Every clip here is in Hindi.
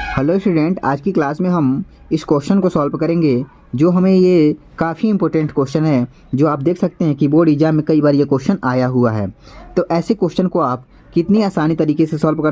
हेलो स्टूडेंट, आज की क्लास में हम इस क्वेश्चन को सॉल्व करेंगे जो हमें ये काफ़ी इंपॉर्टेंट क्वेश्चन है, जो आप देख सकते हैं कि बोर्ड एग्जाम में कई बार ये क्वेश्चन आया हुआ है। तो ऐसे क्वेश्चन को आप कितनी आसानी तरीके से सॉल्व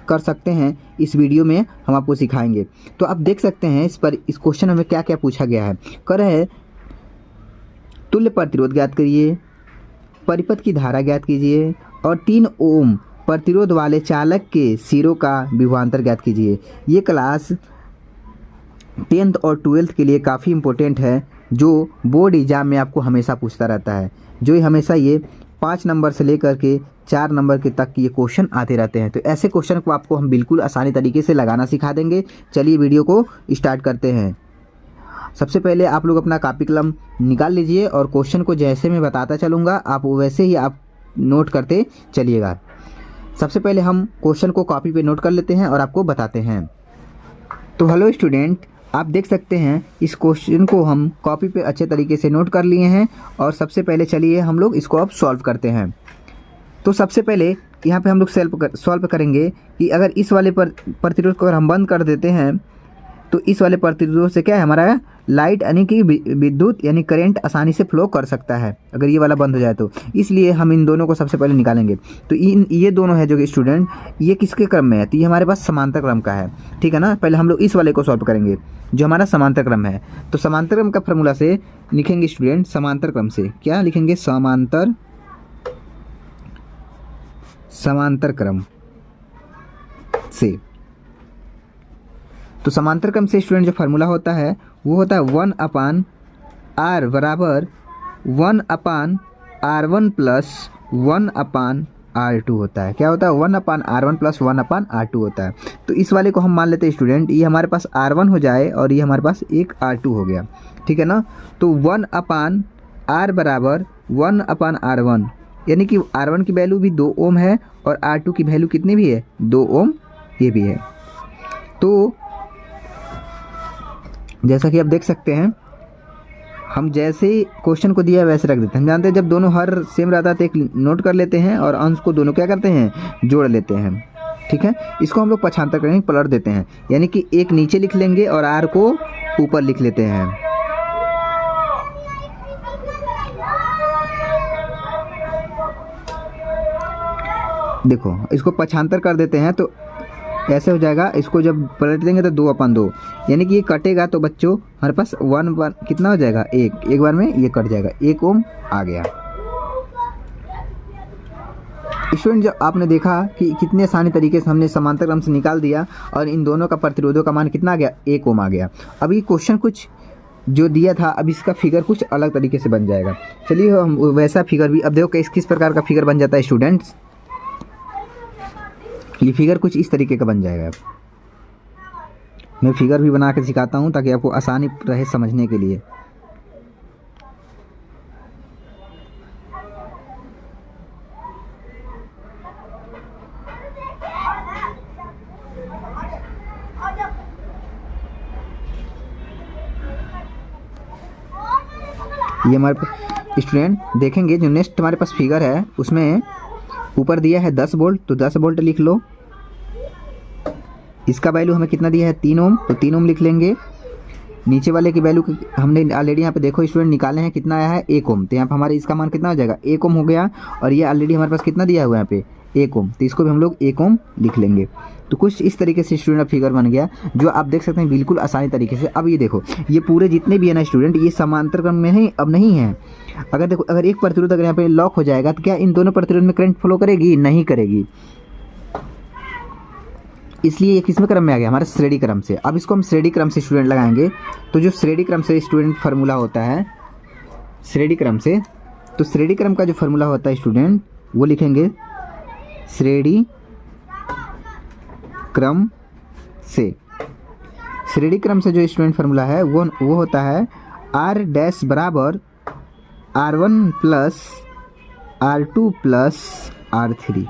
कर सकते हैं, इस वीडियो में हम आपको सिखाएंगे। तो आप देख सकते हैं इस क्वेश्चन में क्या क्या पूछा गया है। कर है तुल्य प्रतिरोध ज्ञात करिए, परिपथ की धारा ज्ञात कीजिए और 3 ओम प्रतिरोध वाले चालक के सिरों का विभवांतर ज्ञात कीजिए। ये क्लास 10th और 12th के लिए काफ़ी इम्पोर्टेंट है, जो बोर्ड एग्जाम में आपको हमेशा पूछता रहता है। जो हमेशा ये 5 नंबर से लेकर के 4 नंबर के तक ये क्वेश्चन आते रहते हैं। तो ऐसे क्वेश्चन को आपको हम बिल्कुल आसानी तरीके से लगाना सिखा देंगे। चलिए वीडियो को स्टार्ट करते हैं। सबसे पहले आप लोग अपना कॉपी कलम निकाल लीजिए और क्वेश्चन को जैसे मैं बताता चलूँगा आप वैसे ही आप नोट करते चलिएगा। सबसे पहले हम क्वेश्चन को कॉपी पे नोट कर लेते हैं और आपको बताते हैं। तो हेलो स्टूडेंट, आप देख सकते हैं इस क्वेश्चन को हम कॉपी पे अच्छे तरीके से नोट कर लिए हैं और सबसे पहले चलिए हम लोग इसको अब सॉल्व करते हैं। तो सबसे पहले यहाँ पे हम लोग सॉल्व करेंगे कि अगर इस वाले प्रतिरोध को अगर हम बंद कर देते हैं तो इस वाले प्रतिरोध से क्या है, हमारा लाइट यानी कि विद्युत यानी करंट आसानी से फ्लो कर सकता है अगर ये वाला बंद हो जाए तो। इसलिए हम इन दोनों को सबसे पहले निकालेंगे। तो ये दोनों है जो कि स्टूडेंट ये किसके क्रम में है, तो ये हमारे पास समांतर क्रम का है, ठीक है ना। पहले हम लोग इस वाले को सॉल्व करेंगे जो हमारा समांतर क्रम है। तो समांतर क्रम का फॉर्मूला से लिखेंगे स्टूडेंट, समांतर क्रम से क्या लिखेंगे, समांतर क्रम से। तो समांतर क्रम से स्टूडेंट जो फार्मूला होता है वो होता है 1/r बराबर 1/r1 प्लस 1/r2 होता है। क्या होता है, 1/r1 प्लस 1/r2 होता है। तो इस वाले को हम मान लेते हैं स्टूडेंट, ये हमारे पास r1 हो जाए और ये हमारे पास एक r2 हो गया, ठीक है ना। तो 1/r बराबर 1/r1 यानी कि r1 की वैल्यू भी 2 ओम है और r2 की वैल्यू कितनी भी है, 2 ओम ये भी है। तो जैसा कि आप देख सकते हैं हम जैसे क्वेश्चन को दिया वैसे रख देते हैं। हम जानते हैं जब दोनों हर सेम रहता है तो एक नोट कर लेते हैं और अंश को दोनों क्या करते हैं, जोड़ लेते हैं, ठीक है। इसको हम लोग पक्षांतर करेंगे, पलट देते हैं, यानी कि एक नीचे लिख लेंगे और r को ऊपर लिख लेते हैं। देखो इसको पक्षांतर कर देते हैं तो ऐसे हो जाएगा। इसको जब पलट देंगे तो 2/2 यानी कि ये कटेगा तो बच्चों हमारे पास 1 कितना हो जाएगा, एक बार में ये कट जाएगा, 1 ओम आ गया। स्टूडेंट जब आपने देखा कि कितने आसानी तरीके से हमने समांतर क्रम से निकाल दिया और इन दोनों का प्रतिरोधों का मान कितना आ गया, 1 ओम आ गया। अब ये क्वेश्चन कुछ जो दिया था अब इसका फिगर कुछ अलग तरीके से बन जाएगा। चलिए हम वैसा फिगर भी, अब देखो किस प्रकार का फिगर बन जाता है स्टूडेंट्स। ये फिगर कुछ इस तरीके का बन जाएगा। मैं फिगर भी बना के सिखाता हूँ ताकि आपको आसानी रहे समझने के लिए। ये हमारे पास स्टूडेंट देखेंगे जो नेक्स्ट हमारे पास फिगर है उसमें ऊपर दिया है 10 वोल्ट, तो 10 वोल्ट लिख लो। इसका वैल्यू हमें कितना दिया है, 3 ओम, तो 3 ओम लिख लेंगे। नीचे वाले की वैल्यू हमने ऑलरेडी यहाँ पे देखो स्टूडेंट निकाले हैं, कितना आया है, 1 ओम। तो यहाँ पे हमारे इसका मान कितना हो जाएगा, 1 ओम हो गया। और ये ऑलरेडी हमारे पास कितना दिया हुआ है यहाँ पे, 1 ओम, तो इसको भी हम लोग 1 ओम लिख लेंगे। तो कुछ इस तरीके से स्टूडेंट फिगर बन गया जो आप देख सकते हैं बिल्कुल आसानी तरीके से। अब ये देखो ये पूरे जितने भी है ना स्टूडेंट, ये समांतर क्रम में है, अब नहीं है। अगर देखो अगर एक प्रतिरोध अगर यहाँ पे लॉक हो जाएगा तो क्या इन दोनों प्रतिरोध में करंट फ्लो करेगी, नहीं करेगी। इसलिए ये किस में क्रम में आ गया, हमारे श्रेणी क्रम से। अब इसको हम श्रेणी क्रम से स्टूडेंट लगाएंगे। तो जो श्रेणी क्रम से स्टूडेंट फार्मूला होता है श्रेणी क्रम से, तो श्रेणी क्रम का जो फार्मूला होता है स्टूडेंट वो लिखेंगे श्रेणी क्रम से। श्रेणी क्रम से जो स्टूडेंट फार्मूला है वो होता है r डैश बराबर r1 plus r2 plus r3।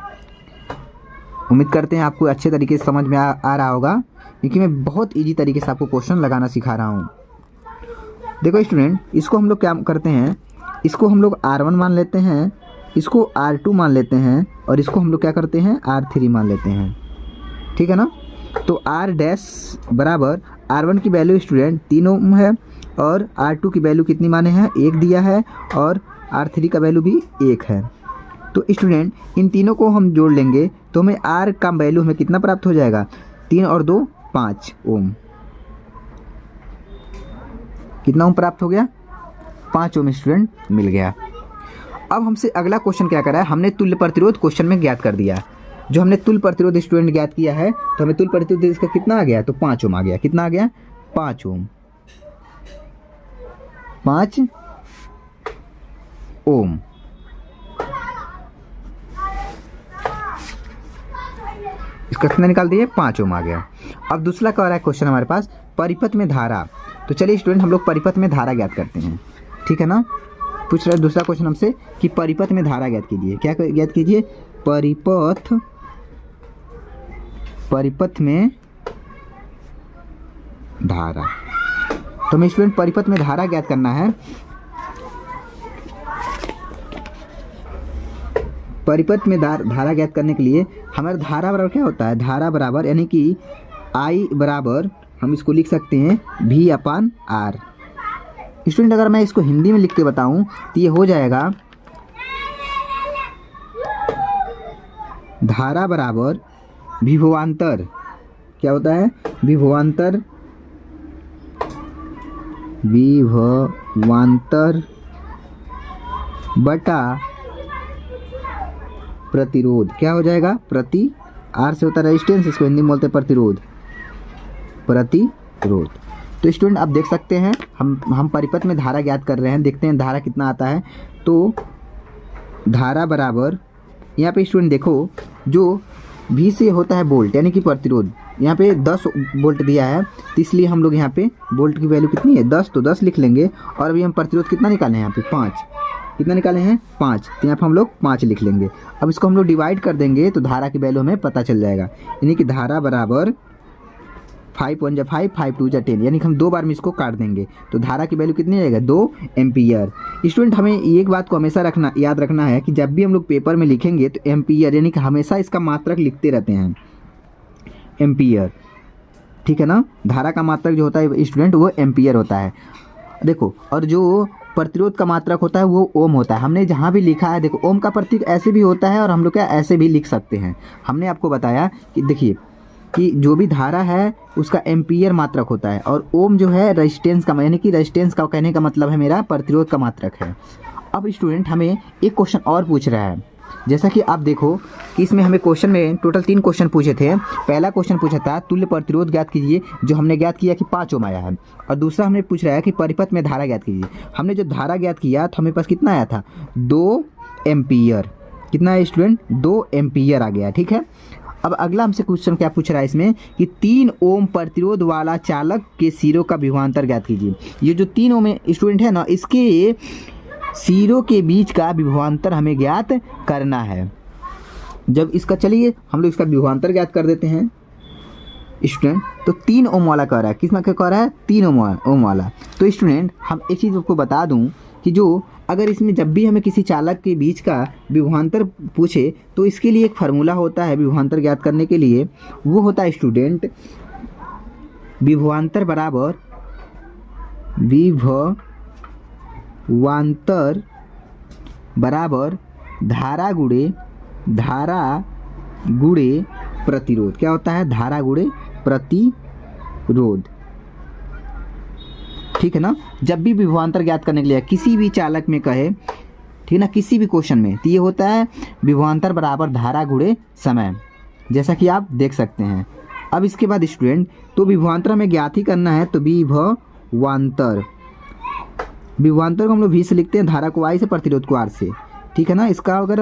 उम्मीद करते हैं आपको अच्छे तरीके से समझ में आ रहा होगा, क्योंकि मैं बहुत इजी तरीके से आपको क्वेश्चन लगाना सिखा रहा हूँ। देखो स्टूडेंट इसको हम लोग क्या करते हैं, इसको हम लोग r1 मान लेते हैं, इसको R2 मान लेते हैं और इसको हम लोग क्या करते हैं R3 मान लेते हैं, ठीक है ना। तो R डैश बराबर R1 की वैल्यू स्टूडेंट 3 ओम है और R2 की वैल्यू कितनी माने हैं 1 दिया है और R3 का वैल्यू भी 1 है। तो स्टूडेंट इन तीनों को हम जोड़ लेंगे तो हमें R का वैल्यू हमें कितना प्राप्त हो जाएगा 3 और 2 5 ओम। कितना ओम प्राप्त हो गया 5 ओम स्टूडेंट मिल गया। अब हमसे अगला क्वेश्चन क्या करा है, हमने तुल्य प्रतिरोध क्वेश्चन में ज्ञात कर दिया। जो हमने तुल्य प्रतिरोध स्टूडेंट ज्ञात किया है तो हमें तुल्य प्रतिरोध इसका कितना आ गया तो 5 ओम आ गया। कितना आ गया 5 ओम 5 ओम। इसका कितना निकाल दिए 5 ओम आ गया। अब दूसरा कह रहा है क्वेश्चन हमारे पास परिपथ में धारा। तो चलिए स्टूडेंट हम लोग परिपथ में धारा ज्ञात करते हैं, ठीक है ना। पूछ रहा है दूसरा क्वेश्चन हमसे कि परिपथ में धारा ज्ञात कीजिए। क्या ज्ञात कीजिए परिपथ में धारा। तो हमें स्टूडेंट परिपथ में धारा ज्ञात करना है। परिपथ में धारा ज्ञात करने के लिए हमारा धारा बराबर क्या होता है, धारा बराबर यानी कि I बराबर हम इसको लिख सकते हैं V/R। स्टूडेंट अगर मैं इसको हिंदी में लिख के बताऊं तो ये हो जाएगा धारा बराबर विभवांतर। क्या होता है विभवांतर बटा प्रतिरोध। क्या हो जाएगा प्रति R से होता है रेजिस्टेंस, इसको हिंदी में बोलते हैं प्रतिरोध। तो स्टूडेंट आप देख सकते हैं हम परिपथ में धारा ज्ञात कर रहे हैं। देखते हैं धारा कितना आता है। तो धारा बराबर यहाँ पे स्टूडेंट देखो जो V से होता है वोल्ट यानी कि प्रतिरोध। यहाँ पे 10 वोल्ट दिया है तो इसलिए हम लोग यहाँ पे वोल्ट की वैल्यू कितनी है 10, तो 10 लिख लेंगे। और अभी हम प्रतिरोध कितना निकाले हैं यहाँ पे 5। कितना निकाले हैं 5, तो यहाँ पे हम लोग 5 लिख लेंगे। अब इसको हम लोग डिवाइड कर देंगे तो धारा की वैल्यू हमें पता चल जाएगा। यानी कि धारा बराबर 5 1 जा 5 5 2 जा 10, यानी कि हम 2 बार में इसको काट देंगे तो धारा की वैल्यू कितनी आएगा 2 एम्पियर। स्टूडेंट हमें एक बात को हमेशा याद रखना है कि जब भी हम लोग पेपर में लिखेंगे तो एम्पियर यानी कि हमेशा इसका मात्रक लिखते रहते हैं एम्पियर, ठीक है ना। धारा का मात्रक जो होता है स्टूडेंट वो एम्पियर होता है। देखो और जो प्रतिरोध का मात्रक होता है वो ओम होता है। हमने जहाँ भी लिखा है देखो ओम का प्रतीक ऐसे भी होता है और हम लोग क्या ऐसे भी लिख सकते हैं। हमने आपको बताया कि देखिए कि जो भी धारा है उसका एम्पियर मात्रक होता है और ओम जो है रेजिस्टेंस का, यानी कि रेजिस्टेंस का कहने का मतलब है मेरा प्रतिरोध का मात्रक है। अब स्टूडेंट हमें एक क्वेश्चन और पूछ रहा है। जैसा कि आप देखो कि इसमें हमें क्वेश्चन में टोटल 3 क्वेश्चन पूछे थे। पहला क्वेश्चन पूछा था तुल्य प्रतिरोध ज्ञात कीजिए, जो हमने ज्ञात किया कि 5 ओम आया है। और दूसरा हमने पूछ रहा है कि परिपथ में धारा ज्ञात कीजिए। हमने जो धारा ज्ञात किया तो हमें पास कितना आया था 2 एम्पियर। कितना है स्टूडेंट 2 एम्पियर आ गया, ठीक है। अब अगला हमसे क्वेश्चन क्या पूछ रहा है इसमें कि 3 ओम प्रतिरोध वाला चालक के सिरों का विभवांतर ज्ञात कीजिए। ये जो 3 ओम स्टूडेंट है ना इसके सिरों के बीच का विभवांतर हमें ज्ञात करना है। जब इसका चलिए हम लोग इसका विभवांतर ज्ञात कर देते हैं स्टूडेंट। तो 3 ओम वाला कह रहा है, किसमें कह रहा है 3 ओम वाला। तो स्टूडेंट हम एक चीज़ आपको बता दूं कि जो अगर इसमें जब भी हमें किसी चालक के बीच का विभवांतर पूछे तो इसके लिए एक फार्मूला होता है विभवांतर ज्ञात करने के लिए। वो होता है स्टूडेंट विभवांतर बराबर धारा गुणे प्रतिरोध। क्या होता है धारा गुणे प्रतिरोध, ठीक है ना। जब भी विभवांतर ज्ञात करने के लिए किसी भी चालक में कहे, ठीक ना, किसी भी क्वेश्चन में तो ये होता है विभवांतर बराबर धारा गुणे समय, जैसा कि आप देख सकते हैं। अब इसके बाद स्टूडेंट तो विभवांतर हमें ज्ञात ही करना है तो विभवांतर को हम लोग V से लिखते हैं, धारा को I से, प्रतिरोध को R से, ठीक है ना। इसका अगर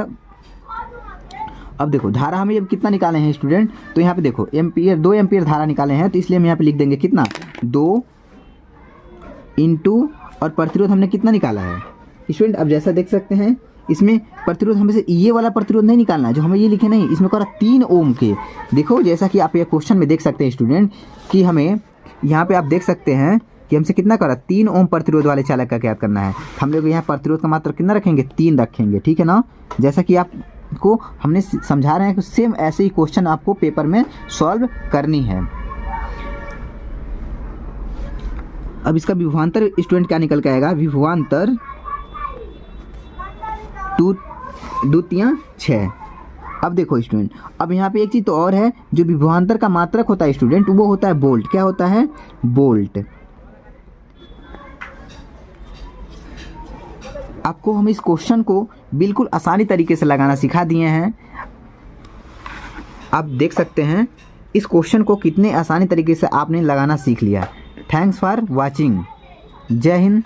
अब देखो धारा हमें अब कितना निकाले हैं स्टूडेंट, तो यहाँ पे देखो एम्पियर 2 एम्पियर धारा निकाले हैं तो इसलिए हम यहाँ पे लिख देंगे कितना 2 इंटू और प्रतिरोध हमने कितना निकाला है स्टूडेंट। अब जैसा देख सकते हैं इसमें प्रतिरोध हमें से ये वाला प्रतिरोध नहीं निकालना है जो हमें ये लिखे नहीं, इसमें कह रहा 3 ओम के। देखो जैसा कि आप ये क्वेश्चन में देख सकते हैं स्टूडेंट कि हमें यहाँ पे आप देख सकते हैं कि हमसे कितना कर रहा 3 ओम प्रतिरोध वाले चालक का ज्ञात करना है। हम लोग यहाँ प्रतिरोध का मात्रा कितना रखेंगे 3 रखेंगे, ठीक है ना। जैसा कि आप आपको हमने समझा रहे हैं कि सेम ऐसे ही क्वेश्चन आपको पेपर में सॉल्व करनी है। अब इसका विभवांतर स्टूडेंट क्या निकल के आएगा, विभवांतर 2 2 6। अब देखो स्टूडेंट, अब यहाँ पे एक चीज़ तो और है, जो विभवांतर का मात्रक होता है स्टूडेंट वो होता है वोल्ट। क्या होता है, वोल्ट। आपको हम इस क्वेश्चन को बिल्कुल आसानी तरीके से लगाना सिखा दिए हैं। आप देख सकते हैं इस क्वेश्चन को कितने आसानी तरीके से आपने लगाना सीख लिया। Thanks for watching. जय हिंद।